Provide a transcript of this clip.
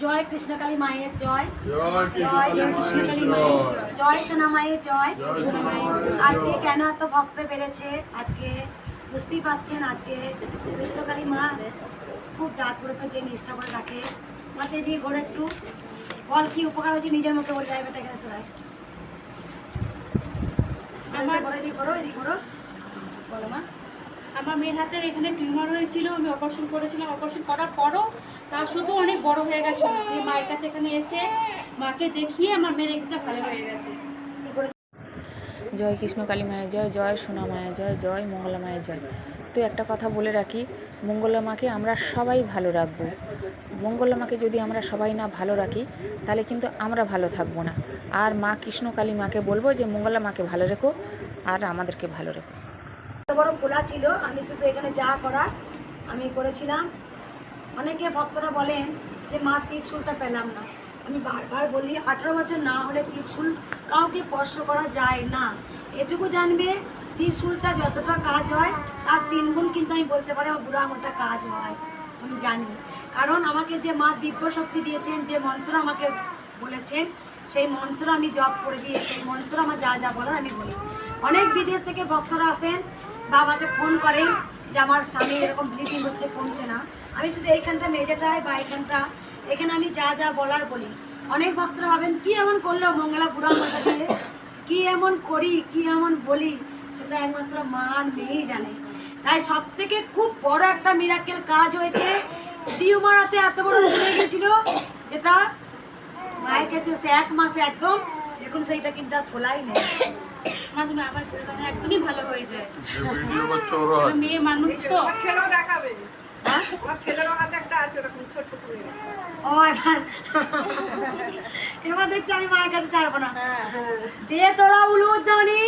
জয় কৃষ্ণকালী মায়ের জয়, জয় কৃষ্ণকালী মায়ের জয়, জয় সোনা মায়ের জয়। আজকে কেন এত ভক্ত বেড়েছে আজকে বুঝতেই পারছেন। আজকে কৃষ্ণকালী মা খুব জাগ্রত, যে নিষ্ঠা করে রাখে। মাথায় দিয়ে ঘোরে একটু বল কি উপকার হচ্ছে, নিজের মুখে বলে যায় বেটা। এখানে সরাই বলো মা। আমার মেয়ের হাতের এখানে টিউমার হয়েছিল, আমি অপারেশন করেছিলাম। অপারেশন করার পরও তার শুধু অনেক বড় হয়ে গেছে। আমি মায়ের কাছে এখানে এসে মাকে দেখিয়ে আমার মেয়ের এটা ভালো হয়ে গেছে। কী করে? জয় কৃষ্ণকালী মায়ের জয়, জয় সোনা মায়ের জয়, জয় মঙ্গলা মায়ের জয়। তো একটা কথা বলে রাখি, মঙ্গলা মাকে আমরা সবাই ভালো রাখবো। মঙ্গলা মাকে যদি আমরা সবাই না ভালো রাখি তাহলে কিন্তু আমরা ভালো থাকবো না। আর মা কৃষ্ণকালী মাকে বলবো যে মঙ্গলা মাকে ভালো রেখো আর আমাদেরকে ভালো রেখো। এত বড় খোলা ছিল, আমি শুধু এখানে যা করার আমি করেছিলাম। অনেকে ভক্তরা বলেন যে মা ত্রিশূলটা পেলাম না। আমি বারবার বলি 18 বছর না হলে ত্রিশূল কাউকে স্পর্শ করা যায় না। এটুকু জানবে ত্রিশূলটা যতটা কাজ হয় তার 3 গুণ কিন্তু আমি বলতে পারি আমার বুড়া আঙুলটা কাজ হয়। আমি জানি, কারণ আমাকে যে মা দিব্য শক্তি দিয়েছেন, যে মন্ত্র আমাকে বলেছেন, সেই মন্ত্র আমি জপ করে দিয়ে সেই মন্ত্র আমার যা যা বলার আমি বলি। অনেক বিদেশ থেকে ভক্তরা আসেন বা আমাকে ফোন করেন যে আমার স্বামী এরকম ব্লিডিং হচ্ছে, কমছে না। আমি শুধু এইখানটা মেঝেটায় বা এইখানটা এখানে আমি যা যা বলার বলি। অনেক ভক্তরা ভাবেন কি এমন করলো মঙ্গলা বুড়া মাথা দিয়ে, কি এমন করি, কি এমন বলি, সেটা একমাত্র মা আর মেয়েই জানে। তাই সব থেকে খুব বড় একটা মিরাকেল কাজ হয়েছে। টিউমারাতে এত বড় হয়ে গেছিল, যেটা মায়ের কাছে সে 1 মাসে একদম দেখুন সেইটা কিন্তু আর খোলাই নেই। মাধ্যমে আমার ছেলেটা একদমই ভালো হয়ে যায়। মেয়ে মানুষ তো এবার দেখছি আমি মায়ের কাছে ছাড়বো না। দে তোরা উলুধ্বনি।